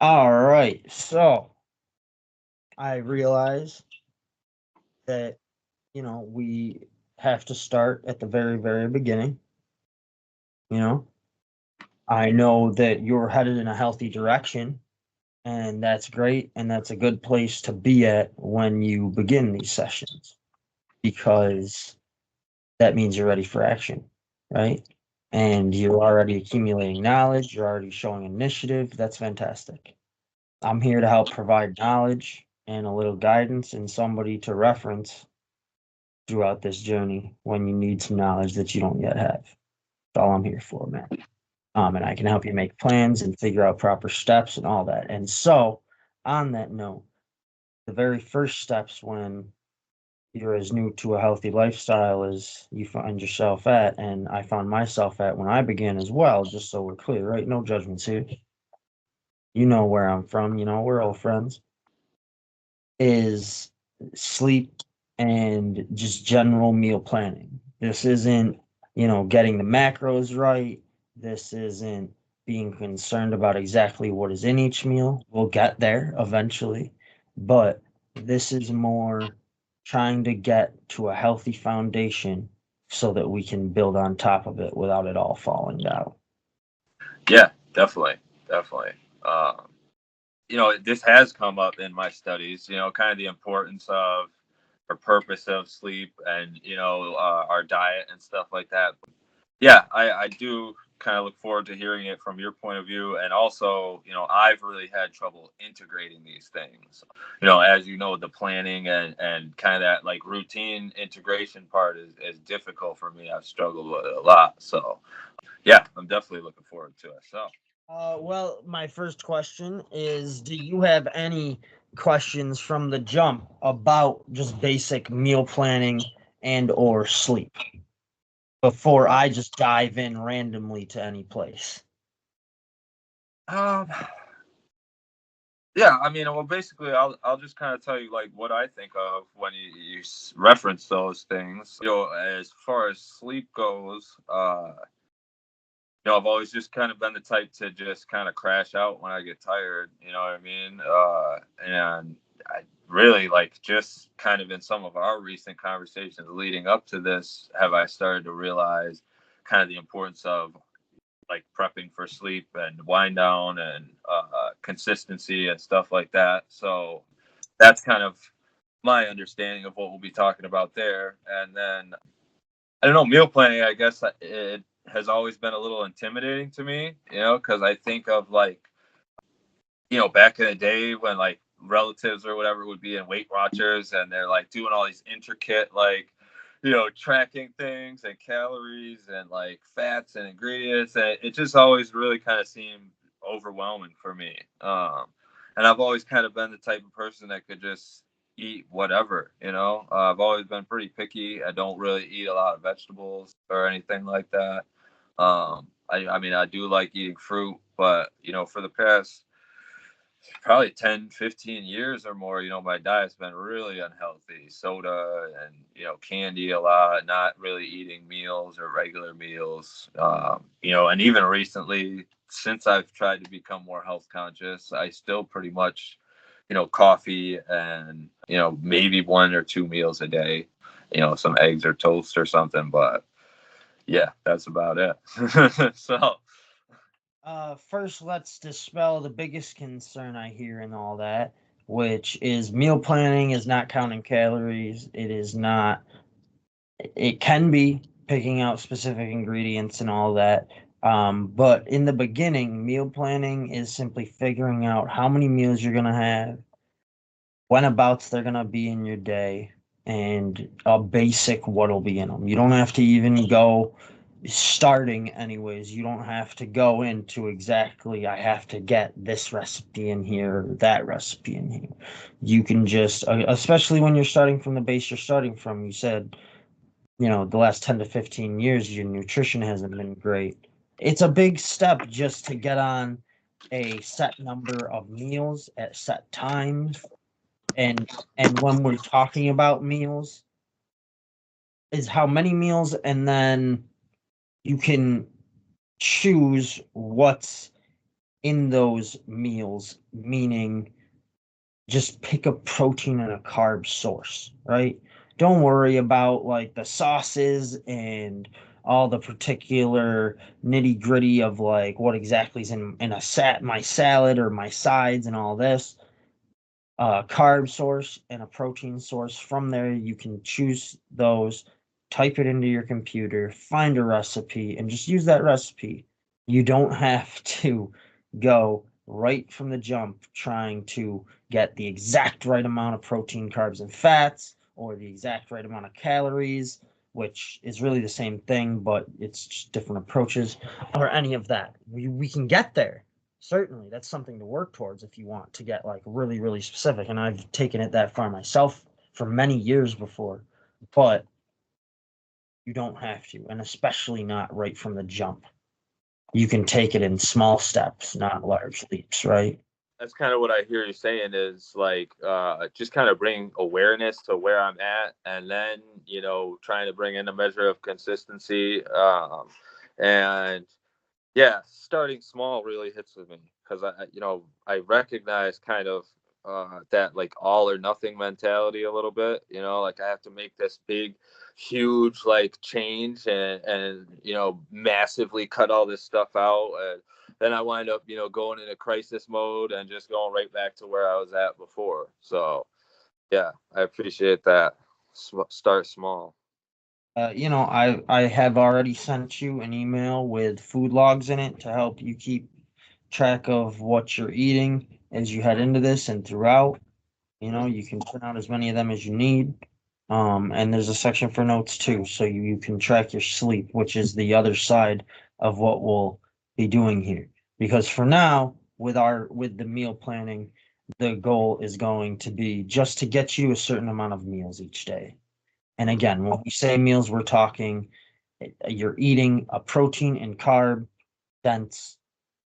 All right. So I realize that, we have to start at the very, very beginning. You know, I know that you're headed in a healthy direction, and that's great. And that's a good place to be at when you begin these sessions because that means you're ready for action, right? And you're already accumulating knowledge, you're already showing initiative. That's fantastic. I'm here to help provide knowledge and a little guidance and somebody to reference throughout this journey when you need some knowledge that you don't yet have. That's all I'm here for, man. And I can help you make plans and figure out proper steps and all that. And so, on that note, the very first steps when you're as new to a healthy lifestyle as you find yourself at, and I found myself at when I began as well, just so we're clear, right? No judgments here. You know where I'm from, we're all friends. Is sleep and just general meal planning. This isn't, getting the macros right. This isn't being concerned about exactly what is in each meal. We'll get there eventually. But this is more trying to get to a healthy foundation so that we can build on top of it without it all falling down. Yeah, definitely, definitely. Um, this has come up in my studies. Kind of the importance of or purpose of sleep, and our diet and stuff like that. Yeah, I do kind of look forward to hearing it from your point of view. And also, I've really had trouble integrating these things. As you know, the planning and kind of that like routine integration part is difficult for me. I've struggled with it a lot. So, yeah, I'm definitely looking forward to it. So, Well, my first question is, do you have any questions from the jump about just basic meal planning and or sleep before I just dive in randomly to any place? um, yeah, I mean, well, basically, I'll just kind of tell you like what I think of when you reference those things. As far as sleep goes, I've always just kind of been the type to just kind of crash out when I get tired. You know what I mean? And I really like just kind of in some of our recent conversations leading up to this, have I started to realize kind of the importance of like prepping for sleep and wind down and consistency and stuff like that. So that's kind of my understanding of what we'll be talking about there. And then I don't know, meal planning, I guess it has always been a little intimidating to me, because I think of like, back in the day when like relatives or whatever would be in Weight Watchers and they're like doing all these intricate, like, tracking things and calories and like fats and ingredients. And it just always really kind of seemed overwhelming for me. And I've always kind of been the type of person that could just eat whatever, I've always been pretty picky. I don't really eat a lot of vegetables or anything like that. I mean, I do like eating fruit, but, for the past probably 10, 15 years or more, my diet's been really unhealthy. Soda and, candy a lot, not really eating meals or regular meals. And even recently, since I've tried to become more health conscious, I still pretty much, coffee and, maybe one or two meals a day, some eggs or toast or something. But yeah, that's about it. So, First, let's dispel the biggest concern I hear in all that, which is meal planning is not counting calories. It is not, it can be picking out specific ingredients and all that. But in the beginning, meal planning is simply figuring out how many meals you're going to have, whenabouts they're going to be in your day, and a basic what'll be in them. You don't have to even go starting anyways. You don't have to go into exactly, I have to get this recipe in here, that recipe in here. You can just, especially when you're starting from the base you're starting from, you said, the last 10 to 15 years, your nutrition hasn't been great. It's a big step just to get on a set number of meals at set times. And when we're talking about meals, is how many meals, and then you can choose what's in those meals, meaning just pick a protein and a carb source, right? Don't worry about like the sauces and all the particular nitty gritty of like what exactly is in my salad or my sides and all this. Carb source and a protein source. From there, you can choose those, type it into your computer, find a recipe, and just use that recipe. You don't have to go right from the jump trying to get the exact right amount of protein, carbs, and fats, or the exact right amount of calories, which is really the same thing, but it's just different approaches, or any of that. We can get there. Certainly, that's something to work towards if you want to get like really, really specific. And I've taken it that far myself for many years before, but you don't have to, and especially not right from the jump. You can take it in small steps, not large leaps, right? That's kind of what I hear you saying is like just kind of bring awareness to where I'm at, and then trying to bring in a measure of consistency, and yeah, starting small really hits with me because I recognize kind of that like all or nothing mentality a little bit. Like I have to make this big, huge like change and massively cut all this stuff out, and then I wind up going into crisis mode and just going right back to where I was at before. So yeah, I appreciate that. Start small. I have already sent you an email with food logs in it to help you keep track of what you're eating as you head into this and throughout. You can print out as many of them as you need. And there's a section for notes too, so you can track your sleep, which is the other side of what we'll be doing here. Because for now, with the meal planning, the goal is going to be just to get you a certain amount of meals each day. And again, when we say meals, we're talking you're eating a protein and carb dense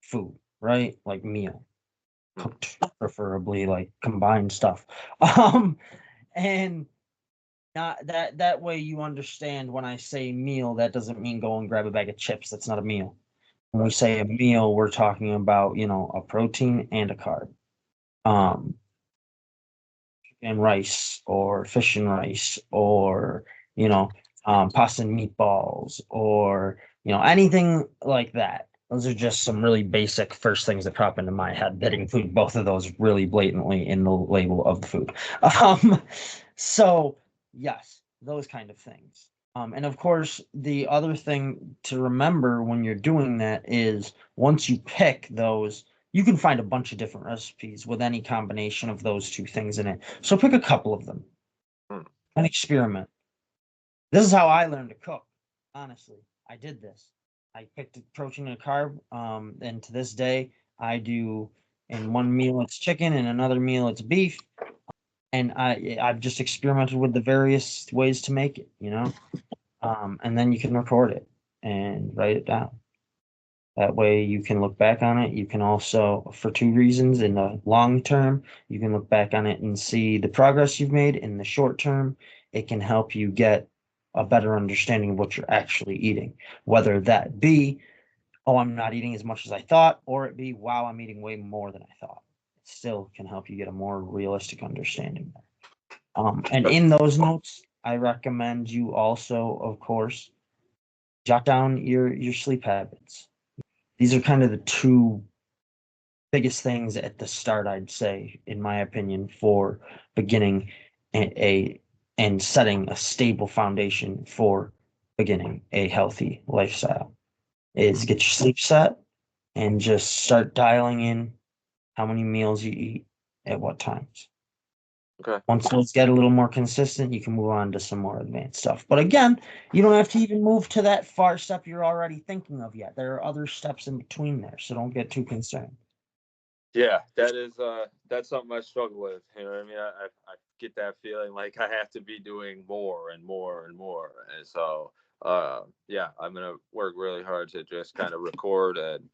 food, right? Like meal, cooked, preferably like combined stuff. Um, and not that way you understand when I say meal, that doesn't mean go and grab a bag of chips. That's not a meal. When we say a meal, we're talking about, a protein and a carb. Um, and rice or fish and rice or, you know, pasta and meatballs or, anything like that. Those are just some really basic first things that pop into my head that include both of those really blatantly in the label of the food. Um, so yes, those kind of things. And of course, the other thing to remember when you're doing that is once you pick those, you can find a bunch of different recipes with any combination of those two things in it. So pick a couple of them Hmm. and experiment. This is how I learned to cook. Honestly, I did this. I picked a protein and a carb. And to this day, I do in one meal it's chicken, in another meal it's beef, and I've just experimented with the various ways to make it. And then you can record it and write it down. That way you can look back on it. You can also, for two reasons, in the long term, you can look back on it and see the progress you've made. In the short term, it can help you get a better understanding of what you're actually eating, whether that be, oh, I'm not eating as much as I thought, or it be, wow, I'm eating way more than I thought. It still can help you get a more realistic understanding. And in those notes, I recommend you also, of course, jot down your sleep habits. These are kind of the two biggest things at the start, I'd say, in my opinion, for beginning a and setting a stable foundation for beginning a healthy lifestyle is get your sleep set and just start dialing in how many meals you eat at what times. Okay. Once those get a little more consistent, you can move on to some more advanced stuff. But again, you don't have to even move to that far step you're already thinking of yet. There are other steps in between there, so don't get too concerned. Yeah, that's something I struggle with. You know what I mean? I get that feeling like I have to be doing more and more and more. And so yeah, I'm gonna work really hard to just kind of record and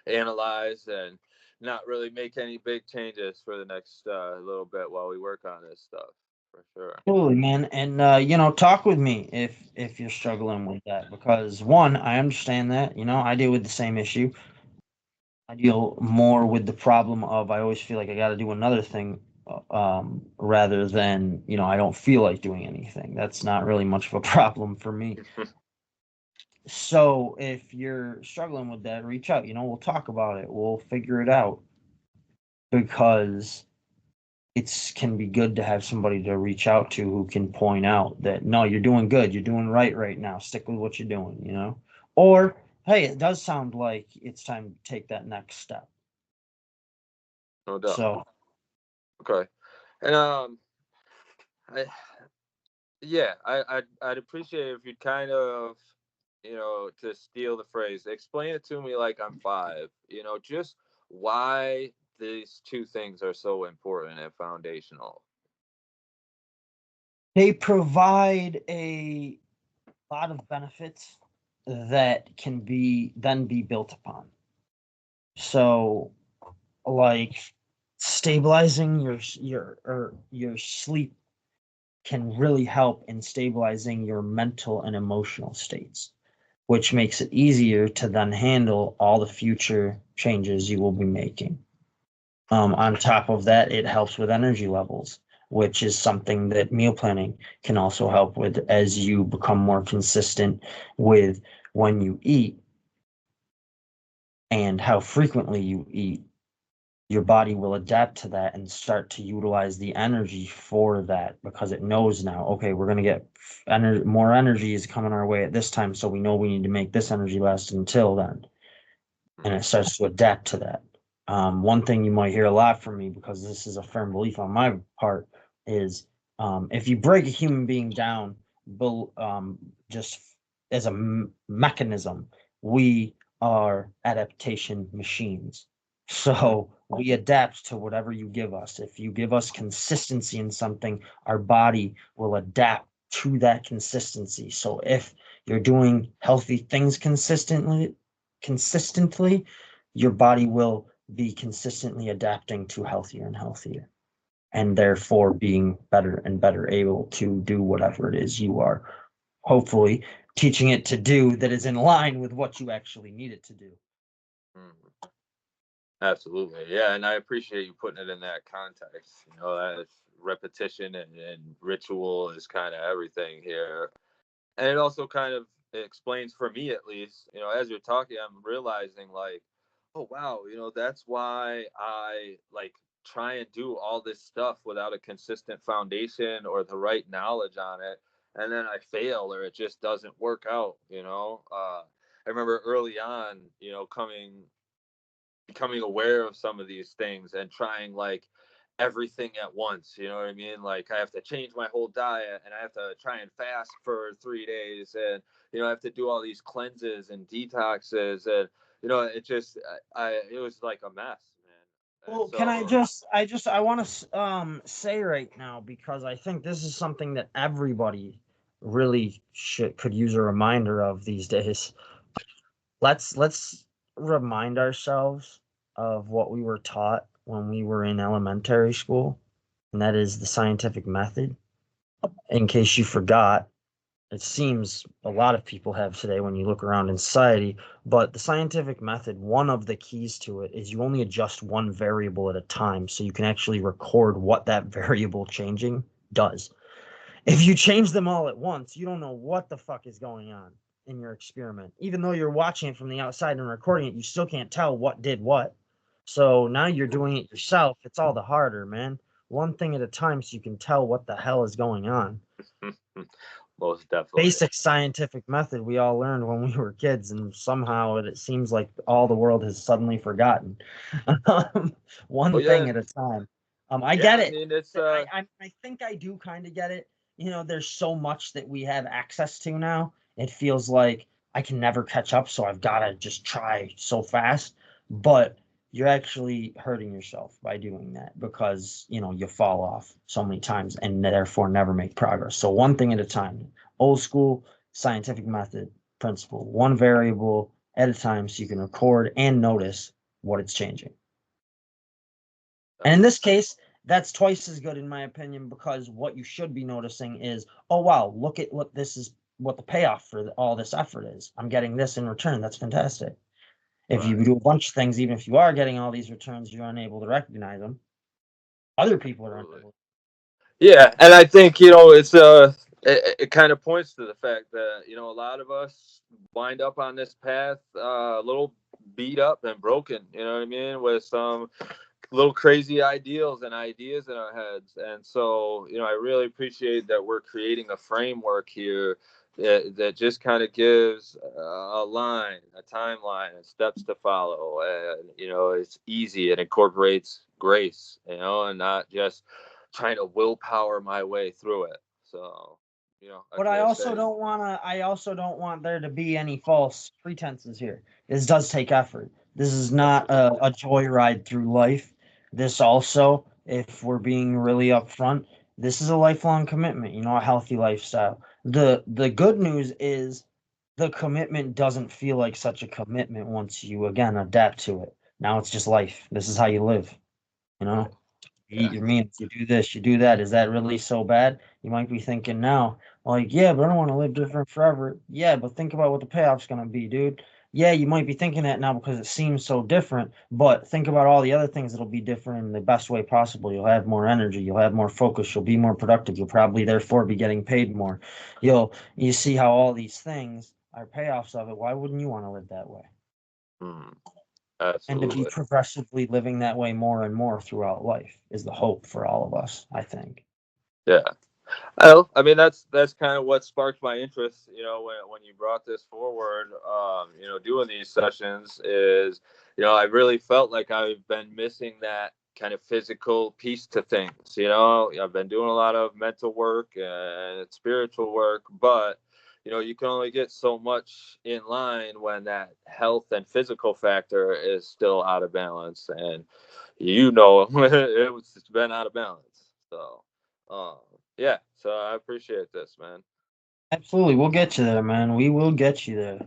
analyze and not really make any big changes for the next little bit while we work on this stuff for sure. Absolutely, man. And talk with me if you're struggling with that because one, I understand that, I deal with the same issue. I deal more with the problem of I always feel like I got to do another thing, rather than, I don't feel like doing anything. That's not really much of a problem for me. So if you're struggling with that, reach out. We'll talk about it. We'll figure it out, because it's can be good to have somebody to reach out to who can point out that no, you're doing good, you're doing right now. Stick with what you're doing. Or hey, it does sound like it's time to take that next step. No doubt. So Okay. And I yeah, I'd appreciate if you'd kind of, to steal the phrase, explain it to me like I'm five. Just why these two things are so important and foundational. they provide a lot of benefits that can be built upon. So, like, stabilizing your sleep can really help in stabilizing your mental and emotional states, which makes it easier to then handle all the future changes you will be making. On top of that, it helps with energy levels, which is something that meal planning can also help with as you become more consistent with when you eat and how frequently you eat. Your body will adapt to that and start to utilize the energy for that, because it knows now, okay, we're going to get more energy is coming our way at this time. So we know we need to make this energy last until then. And it starts to adapt to that. One thing you might hear a lot from me, because this is a firm belief on my part, is if you break a human being down, just as a mechanism, we are adaptation machines. So we adapt to whatever you give us. If you give us consistency in something, our body will adapt to that consistency. So if you're doing healthy things consistently, your body will be consistently adapting to healthier and healthier, and therefore being better and better able to do whatever it is you are hopefully teaching it to do that is in line with what you actually need it to do. Mhm. Absolutely. Yeah. And I appreciate you putting it in that context. That repetition and ritual is kind of everything here. And it also kind of explains, for me at least, as you're talking, I'm realizing like, oh wow, that's why I like try and do all this stuff without a consistent foundation or the right knowledge on it, and then I fail or it just doesn't work out. I remember early on, becoming aware of some of these things and trying like everything at once. You know what I mean? Like I have to change my whole diet and I have to try and fast for 3 days, and I have to do all these cleanses and detoxes, and it just it was like a mess, man. And Well, can I so just I want to say right now, because I think this is something that everybody really should could use a reminder of these days. Let's remind ourselves of what we were taught when we were in elementary school, and that is the scientific method. In case you forgot, it seems a lot of people have today when you look around in society, but the scientific method, one of the keys to it is you only adjust one variable at a time, so you can actually record what that variable changing does. If you change them all at once, you don't know what the fuck is going on in your experiment. Even though you're watching it from the outside and recording it, you still can't tell what did what. So now you're doing it yourself. It's all the harder, man. One thing at a time so you can tell what the hell is going on. most definitely. Basic scientific method we all learned when we were kids, and somehow it seems like all the world has suddenly forgotten. Well, One yeah, thing at a time. I yeah. get I it. mean, it's I think I do kind of get it. There's so much that we have access to now. It feels like I can never catch up, so I've got to just try so fast. But you're actually hurting yourself by doing that, because you fall off so many times and therefore never make progress. So one thing at a time. Old school scientific method principle, one variable at a time, so you can record and notice what it's changing. And in this case, that's twice as good in my opinion, because what you should be noticing is, oh wow, look at what this is, what the payoff for all this effort is. I'm getting this in return. That's fantastic. If you Right. do a bunch of things, even if you are getting all these returns, you're unable to recognize them. Other people are Absolutely. unable. Yeah, and I think it's it kind of points to the fact that a lot of us wind up on this path a little beat up and broken. You know what I mean? With some little crazy ideals and ideas in our heads. And so, I really appreciate that we're creating a framework here that just kind of gives a line, a timeline, and steps to follow. And, it's easy. It incorporates grace, and not just trying to willpower my way through it. So, I But can I really also say, don't want to. I also don't want there to be any false pretenses here. This does take effort. This is not absolutely. a joyride through life. This also, if we're being really upfront, this is a lifelong commitment. A healthy lifestyle. The good news is the commitment doesn't feel like such a commitment once you again adapt to it. Now it's just life. This is how you live. You Right. know. You Yeah. eat your meals, you do this, you do that. Is that really so bad? You might be thinking now, like, yeah, but I don't want to live different forever. Yeah, but think about what the payoff's gonna be, dude. Yeah, you might be thinking that now because it seems so different, but think about all the other things that'll be different in the best way possible. You'll have more energy, you'll have more focus, you'll be more productive, you'll probably therefore be getting paid more. You see how all these things are payoffs of it. Why wouldn't you want to live that way? Mm, And to be absolutely. progressively living that way more and more throughout life is the hope for all of us, I think. Yeah. Well, I mean that's kind of what sparked my interest. When you brought this forward, doing these sessions is, I really felt like I've been missing that kind of physical piece to things. I've been doing a lot of mental work and spiritual work, but you can only get so much in line when that health and physical factor is still out of balance, and it's been out of balance. So. Um, yeah, so I appreciate this, man. Absolutely, we'll get you there, man. We will get you there.